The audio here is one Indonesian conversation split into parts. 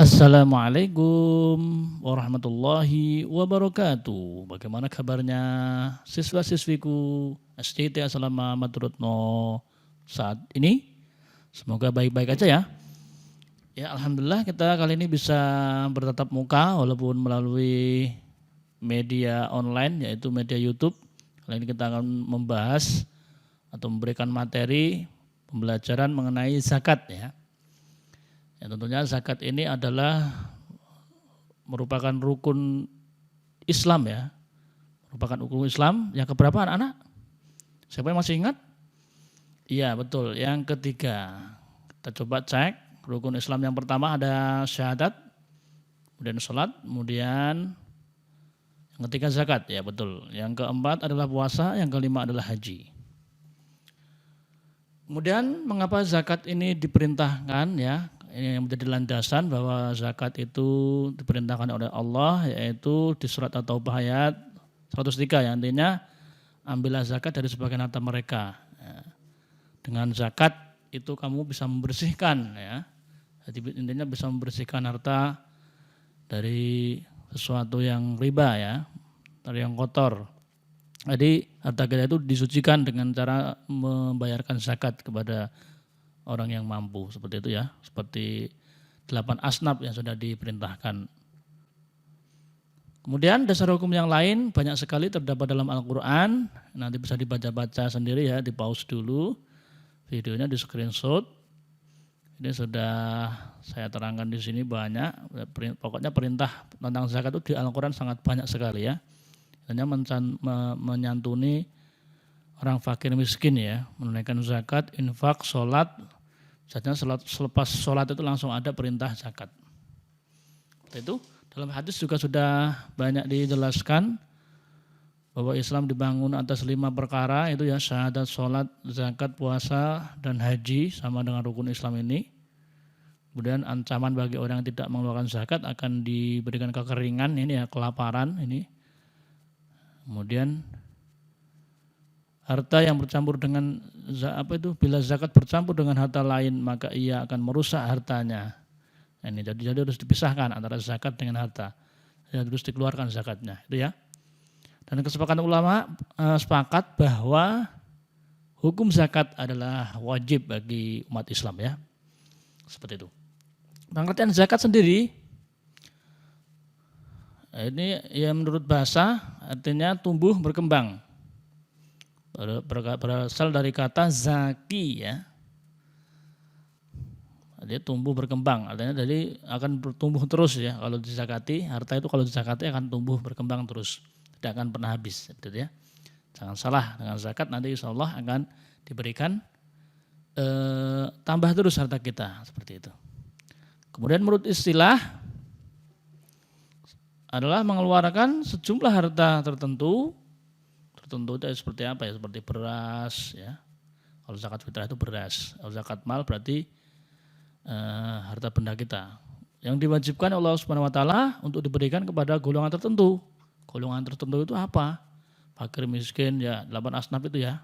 Assalamualaikum warahmatullahi wabarakatuh. Bagaimana kabarnya siswa-siswiku SCT Asrama Maturutno saat ini? Semoga baik-baik aja ya. Ya, alhamdulillah kita kali ini bisa bertatap muka walaupun melalui media online yaitu media YouTube. Kali ini kita akan membahas atau memberikan materi pembelajaran mengenai zakat ya. Ya, tentunya zakat ini adalah merupakan rukun Islam ya. Merupakan rukun Islam yang keberapa anak-anak? Siapa yang masih ingat? Iya betul, yang ketiga. Kita coba cek, rukun Islam yang pertama ada syahadat, kemudian sholat, kemudian yang ketiga zakat, ya betul. Yang keempat adalah puasa, yang kelima adalah haji. Kemudian mengapa zakat ini diperintahkan ya? Ini yang menjadi landasan bahwa zakat itu diperintahkan oleh Allah, yaitu di surat At-Taubah ayat 103 yang artinya ambillah zakat dari sebagian harta mereka. Ya. Dengan zakat itu kamu bisa membersihkan ya. Jadi intinya bisa membersihkan harta dari sesuatu yang riba ya, dari yang kotor. Jadi harta kita itu disucikan dengan cara membayarkan zakat kepada orang yang mampu, seperti itu ya, seperti 8 asnaf yang sudah diperintahkan. Kemudian dasar hukum yang lain banyak sekali terdapat dalam Al-Quran, nanti bisa dibaca-baca sendiri ya, di pause dulu, videonya di screenshot. Ini sudah saya terangkan di sini banyak, pokoknya perintah tentang zakat itu di Al-Quran sangat banyak sekali ya. Hanya menyantuni orang fakir miskin ya, menunaikan zakat, infak, sholat. Saatnya selepas sholat itu langsung ada perintah zakat. Itu dalam hadis juga sudah banyak dijelaskan bahwa Islam dibangun atas 5 perkara itu ya, syahadat, sholat, zakat, puasa, dan haji sama dengan rukun Islam ini. Kemudian ancaman bagi orang yang tidak mengeluarkan zakat akan diberikan kekeringan ini ya, kelaparan ini. Kemudian harta yang bercampur dengan bila zakat bercampur dengan harta lain maka ia akan merusak hartanya. Ini jadi harus dipisahkan antara zakat dengan harta. Ya, harus dikeluarkan zakatnya, itu ya. Dan kesepakatan ulama sepakat bahwa hukum zakat adalah wajib bagi umat Islam ya. Seperti itu. Pengertian zakat sendiri ini ya menurut bahasa artinya tumbuh berkembang. Berasal dari kata zaki ya. Dia tumbuh berkembang, artinya jadi akan bertumbuh terus ya. Kalau dizakati, harta itu kalau dizakati akan tumbuh berkembang terus, tidak akan pernah habis, gitu ya. Jangan salah, dengan zakat nanti insya Allah akan diberikan tambah terus harta kita, seperti itu. Kemudian menurut istilah adalah mengeluarkan sejumlah harta tertentu itu seperti apa ya, seperti beras ya. Kalau zakat fitrah itu beras, kalau zakat mal berarti harta benda kita yang diwajibkan Allah Subhanahu wa taala untuk diberikan kepada golongan tertentu. Golongan tertentu itu apa? Fakir miskin ya, 8 asnaf itu ya.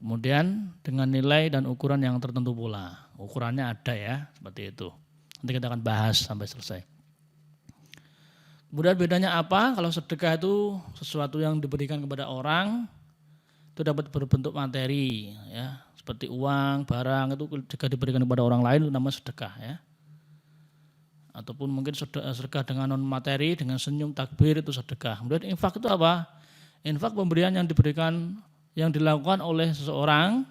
Kemudian dengan nilai dan ukuran yang tertentu pula. Ukurannya ada ya, seperti itu. Nanti kita akan bahas sampai selesai. Kemudian bedanya apa? Kalau sedekah itu sesuatu yang diberikan kepada orang itu dapat berbentuk materi ya, seperti uang, barang itu jika diberikan kepada orang lain itu namanya sedekah ya. Ataupun mungkin sedekah dengan non materi, dengan senyum, takbir itu sedekah. Kemudian infak itu apa? Infak pemberian yang diberikan yang dilakukan oleh seseorang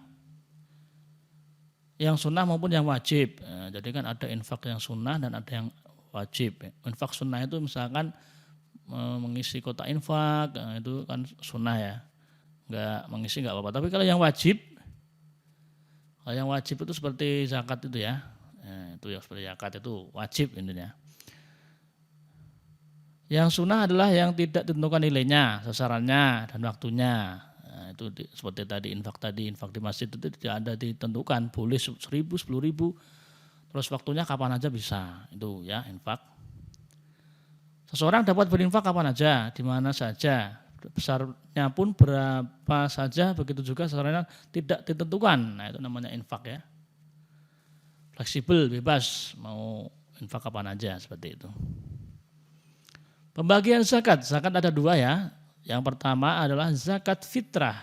yang sunnah maupun yang wajib. Jadi kan ada infak yang sunnah dan ada yang wajib. Infak sunnah itu misalkan mengisi kotak infak, itu kan sunnah ya. Enggak mengisi enggak apa-apa. Tapi kalau yang wajib itu seperti zakat itu ya. Itu yang seperti zakat itu wajib intinya. Yang sunnah adalah yang tidak ditentukan nilainya, sasarannya dan waktunya. Itu seperti tadi infak di masjid itu tidak ada ditentukan, boleh 1.000, 10.000. Terus waktunya kapan aja bisa, itu ya infak. Seseorang dapat berinfak kapan aja, di mana saja, besarnya pun berapa saja, begitu juga sasarannya tidak ditentukan. Nah itu namanya infak ya. Fleksibel, bebas, mau infak kapan aja seperti itu. Pembagian zakat ada dua ya. Yang pertama adalah zakat fitrah.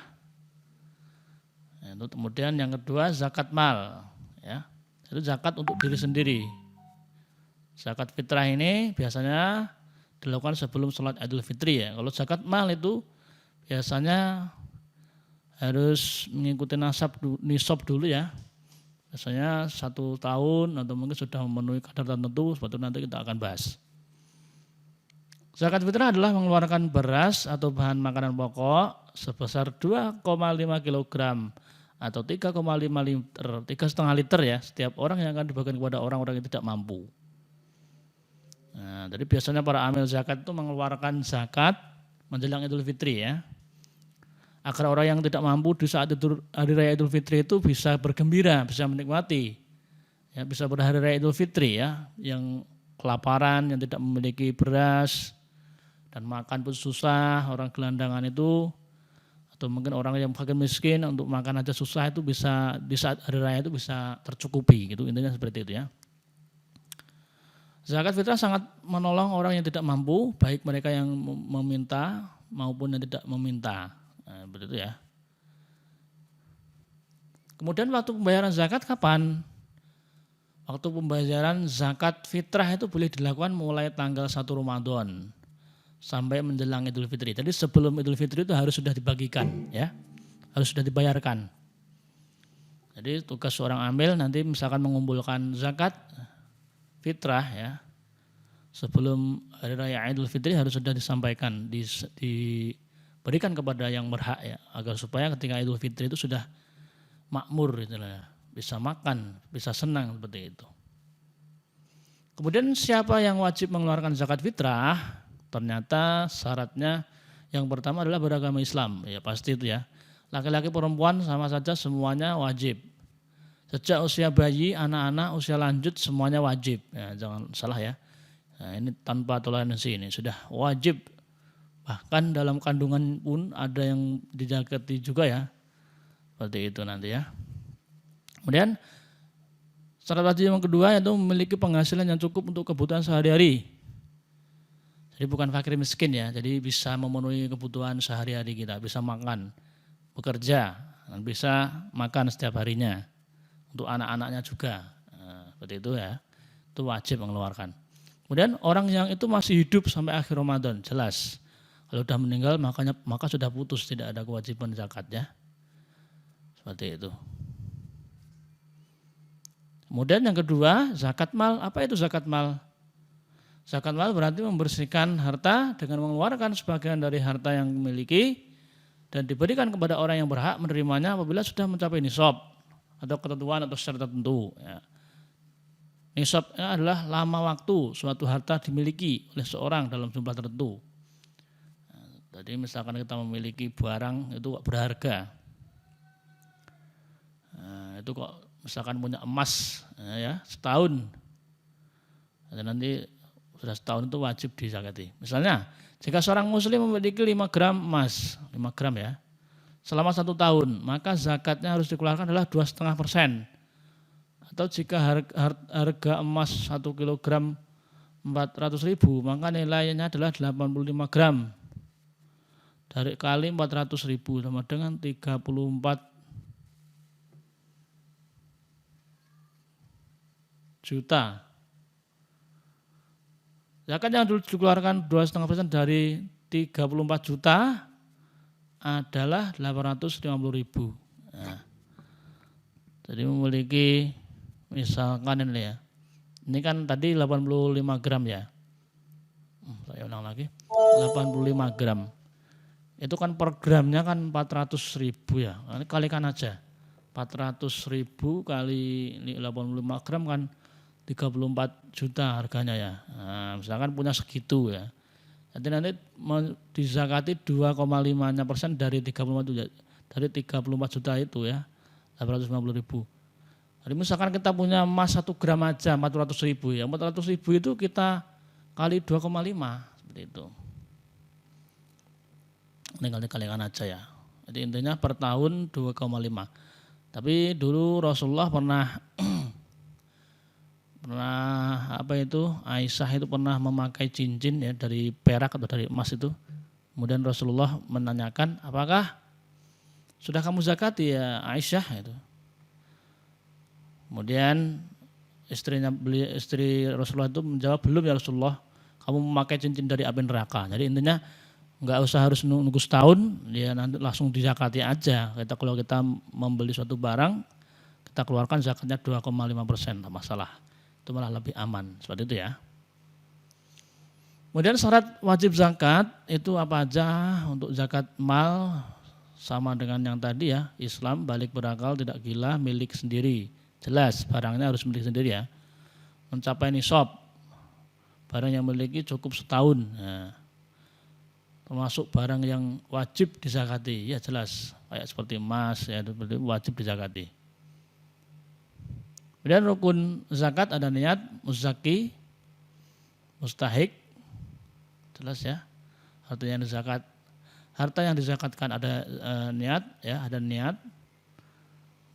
Itu kemudian yang kedua zakat mal, ya. Itu zakat untuk diri sendiri. Zakat fitrah ini biasanya dilakukan sebelum sholat Idul Fitri ya. Kalau zakat mal itu biasanya harus mengikuti nisab dulu ya. Biasanya 1 tahun atau mungkin sudah memenuhi kadar tertentu, seperti itu nanti kita akan bahas. Zakat fitrah adalah mengeluarkan beras atau bahan makanan pokok sebesar 2,5 kg atau 3,5 liter, 3,5 liter ya, setiap orang yang akan dibagikan kepada orang-orang yang tidak mampu. Nah, jadi biasanya para amil zakat itu mengeluarkan zakat menjelang Idul Fitri ya. Agar orang yang tidak mampu di saat hari raya Idul Fitri itu bisa bergembira, bisa menikmati. Ya, bisa berhari raya Idul Fitri ya, yang kelaparan, yang tidak memiliki beras dan makan pun susah, orang gelandangan itu atau mungkin orang yang fakir miskin untuk makan aja susah itu bisa di saat hari raya itu bisa tercukupi gitu, intinya seperti itu ya. Zakat fitrah sangat menolong orang yang tidak mampu, baik mereka yang meminta maupun yang tidak meminta. Nah, begitu ya. Kemudian waktu pembayaran zakat kapan? Waktu pembayaran zakat fitrah itu boleh dilakukan mulai tanggal 1 Ramadan sampai menjelang Idul Fitri. Jadi sebelum Idul Fitri itu harus sudah dibagikan ya. Harus sudah dibayarkan. Jadi tugas seorang amil nanti misalkan mengumpulkan zakat fitrah ya. Sebelum hari raya Idul Fitri harus sudah disampaikan, diberikan kepada yang berhak ya, agar supaya ketika Idul Fitri itu sudah makmur gitu lah, bisa makan, bisa senang seperti itu. Kemudian siapa yang wajib mengeluarkan zakat fitrah? Ternyata syaratnya yang pertama adalah beragama Islam, ya pasti itu ya. Laki-laki perempuan sama saja semuanya wajib. Sejak usia bayi, anak-anak, usia lanjut semuanya wajib. Ya, jangan salah ya. Nah, ini tanpa toleransi ini sudah wajib. Bahkan dalam kandungan pun ada yang dijakati juga ya. Seperti itu nanti ya. Kemudian syarat wajib yang kedua yaitu memiliki penghasilan yang cukup untuk kebutuhan sehari-hari. Jadi bukan fakir miskin ya, jadi bisa memenuhi kebutuhan sehari-hari kita, bisa makan, bekerja, dan bisa makan setiap harinya. Untuk anak-anaknya juga, nah, seperti itu ya, itu wajib mengeluarkan. Kemudian orang yang itu masih hidup sampai akhir Ramadan, jelas. Kalau sudah meninggal maka sudah putus, tidak ada kewajiban zakat ya. Seperti itu. Kemudian yang kedua, zakat mal. Apa itu zakat mal? Zakat mal berarti membersihkan harta dengan mengeluarkan sebagian dari harta yang dimiliki dan diberikan kepada orang yang berhak menerimanya apabila sudah mencapai nisab atau ketentuan atau syarat tertentu. Ya. Nisabnya adalah lama waktu suatu harta dimiliki oleh seorang dalam jumlah tertentu. Jadi misalkan kita memiliki barang itu berharga, itu kok misalkan punya emas ya setahun, dan nanti sudah setahun itu wajib dizakati. Misalnya jika seorang muslim memiliki 5 gram emas, 5 gram ya, selama 1 tahun, maka zakatnya harus dikeluarkan adalah 2,5%. Atau jika harga emas 1 kilogram 400.000, maka nilainya adalah 85 gram. Dari kali 400.000 sama dengan 34 juta. Zakat yang dikeluarkan 2,5% dari 34 juta adalah 850.000. Nah, jadi memiliki misalkan ini ya. Ini kan tadi 85 gram ya. Saya ulang lagi. 85 gram. Itu kan per gramnya kan 400.000 ya. Ini kalikan aja. 400.000 kali 85 gram kan 34 juta harganya ya. Nah, misalkan punya segitu ya. Jadi nanti dizakati 2,5% dari 34 juta. Dari 34 juta itu ya. 850.000. Jadi misalkan kita punya emas 1 gram aja 400.000 ya. 400.000 itu kita kali 2,5 seperti itu. Tinggal dikalikan aja ya. Jadi intinya per tahun 2,5. Tapi dulu Rasulullah pernah Pernah Aisyah itu pernah memakai cincin ya dari perak atau dari emas itu. Kemudian Rasulullah menanyakan, apakah sudah kamu zakati ya Aisyah itu. Kemudian istri Rasulullah itu menjawab, belum ya Rasulullah, kamu memakai cincin dari api neraka. Jadi intinya nggak usah harus nunggu setahun, ya nanti langsung dizakati aja. Kalau kita membeli suatu barang, kita keluarkan zakatnya 2,5%, tak masalah. Itu malah lebih aman, seperti itu ya. Kemudian syarat wajib zakat itu apa aja untuk zakat mal, sama dengan yang tadi ya, Islam, balik berakal, tidak gila, milik sendiri. Jelas barangnya harus milik sendiri ya. Mencapai nisab, barang yang memiliki cukup setahun. Nah, termasuk barang yang wajib dizakati, ya jelas. Kayak seperti emas ya, wajib dizakati. Kemudian rukun zakat ada niat, muzaki, mustahik, jelas ya. Harta yang dizakatkan ada niat ya, ada niat,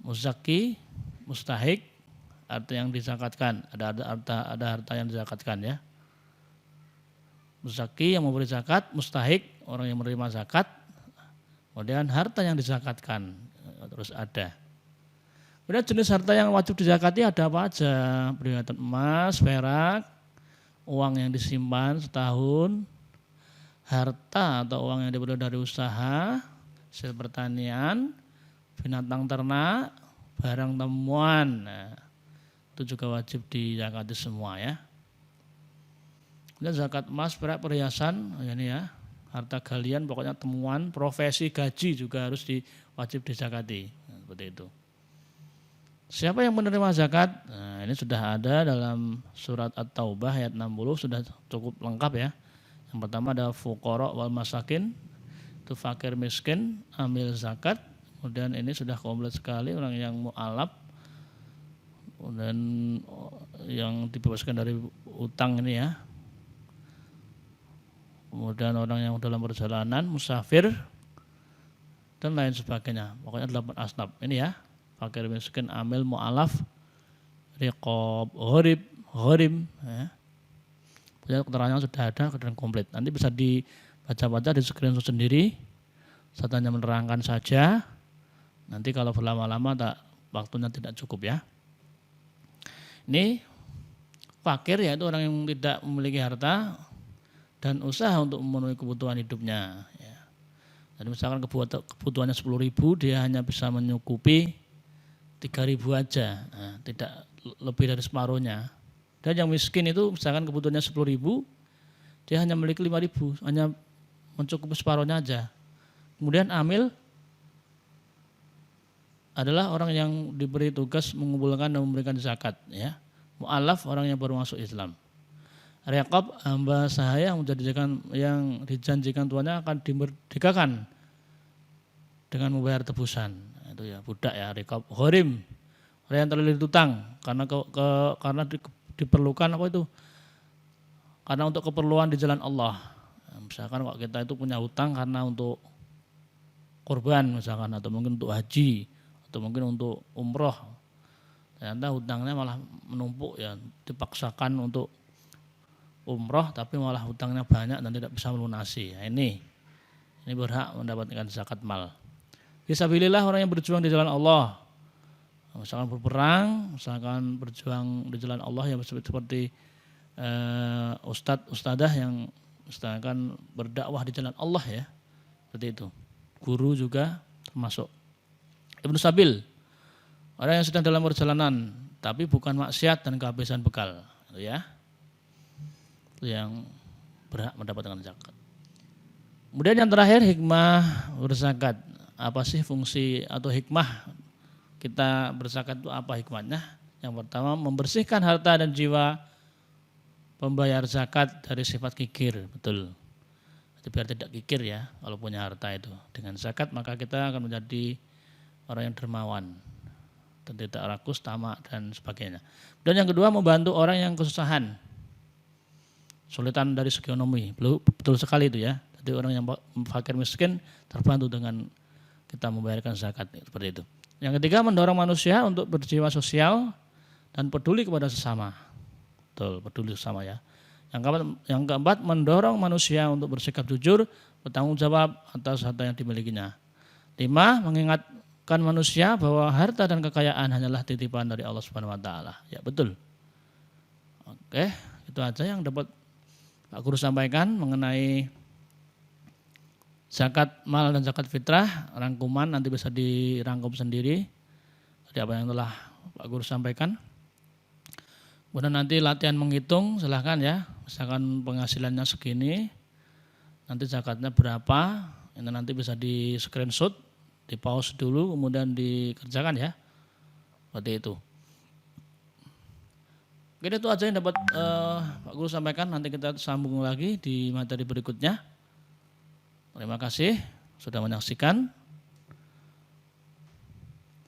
muzaki, mustahik, harta yang dizakatkan, ada harta yang dizakatkan ya. Muzaki yang memberi zakat, mustahik orang yang menerima zakat, kemudian harta yang dizakatkan terus ada. Kemudian jenis harta yang wajib dizakati ada apa aja? Peringatan emas, perak, uang yang disimpan setahun, harta atau uang yang diperoleh dari usaha, hasil pertanian, binatang ternak, barang temuan. Nah, itu juga wajib dizakati semua ya. Kemudian zakat emas, perak, perhiasan, ini ya, harta galian, pokoknya temuan, profesi, gaji juga harus wajib dizakati. Nah, seperti itu. Siapa yang menerima zakat? Nah, ini sudah ada dalam surat At-Taubah ayat 60, sudah cukup lengkap ya. Yang pertama ada fuqara wal masakin, itu fakir miskin, amil zakat. Kemudian ini sudah komplit sekali, orang yang mu'alaf dan yang dibebaskan dari utang ini ya. Kemudian orang yang dalam perjalanan, musafir, dan lain sebagainya. Pokoknya 8 asnaf ini ya. Fakir miskin, amil, mu'alaf, riqab, gharib ya. Keterangan sudah ada dan komplit. Nanti bisa dibaca-baca di screenshot sendiri. Saya hanya menerangkan saja. Nanti kalau berlama-lama waktunya tidak cukup ya. Ini fakir yaitu orang yang tidak memiliki harta dan usaha untuk memenuhi kebutuhan hidupnya ya. Jadi misalkan kebutuhannya 10.000, dia hanya bisa menyukupi 3.000 aja, nah, tidak lebih dari separuhnya. Dan yang miskin itu misalkan kebutuhannya 10.000, dia hanya memiliki 5.000, hanya mencukupi separuhnya aja. Kemudian amil adalah orang yang diberi tugas mengumpulkan dan memberikan zakat ya. Mu'alaf orang yang baru masuk Islam. Riqab hamba sahaya yang dijanjikan Tuhannya akan dimerdekakan dengan membayar tebusan. Itu ya budak ya, riqab. Gharim orang yang terlilit utang karena diperlukan apa itu? Karena untuk keperluan di jalan Allah. Misalkan kalau kita itu punya hutang karena untuk korban misalkan, atau mungkin untuk haji, atau mungkin untuk umroh. Ternyata hutangnya malah menumpuk ya, dipaksakan untuk umroh tapi malah hutangnya banyak dan tidak bisa melunasi. Nah, ini berhak mendapatkan zakat mal. Fisabilillah orang yang berjuang di jalan Allah. Misalkan berperang, misalkan berjuang di jalan Allah yang seperti ustadzah yang misalkan berdakwah di jalan Allah ya. Seperti itu. Guru juga termasuk. Ibnu Sabil, orang yang sedang dalam perjalanan tapi bukan maksiat dan kehabisan bekal, itu ya. Itu yang berhak mendapatkan zakat. Kemudian yang terakhir hikmah berzakat. Apa sih fungsi atau hikmah kita berzakat itu, apa hikmahnya? Yang pertama, membersihkan harta dan jiwa pembayar zakat dari sifat kikir, betul. Jadi biar tidak kikir ya kalau punya harta itu. Dengan zakat maka kita akan menjadi orang yang dermawan dan tidak rakus, tamak dan sebagainya. Dan yang kedua, membantu orang yang kesusahan, sulitan dari segi ekonomi, betul sekali itu ya. Jadi orang yang fakir miskin terbantu dengan kita membayarkan zakat, seperti itu. Yang ketiga, mendorong manusia untuk berjiwa sosial dan peduli kepada sesama. Betul, peduli sama ya. Yang keempat, mendorong manusia untuk bersikap jujur, bertanggung jawab atas harta yang dimilikinya. 5, mengingatkan manusia bahwa harta dan kekayaan hanyalah titipan dari Allah Subhanahu wa taala. Ya, betul. Oke, itu aja yang dapat Pak Guru sampaikan mengenai zakat mal dan zakat fitrah. Rangkuman nanti bisa dirangkum sendiri dari apa yang telah Pak Guru sampaikan. Kemudian nanti latihan menghitung, silahkan ya. Misalkan penghasilannya segini, nanti zakatnya berapa, ini nanti bisa di screenshot, di pause dulu, kemudian dikerjakan ya. Seperti itu. Oke, itu aja yang dapat Pak Guru sampaikan. Nanti kita sambung lagi di materi berikutnya. Terima kasih sudah menyaksikan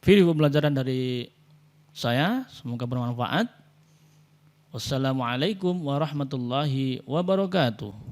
video pembelajaran dari saya. Semoga bermanfaat. Wassalamualaikum warahmatullahi wabarakatuh.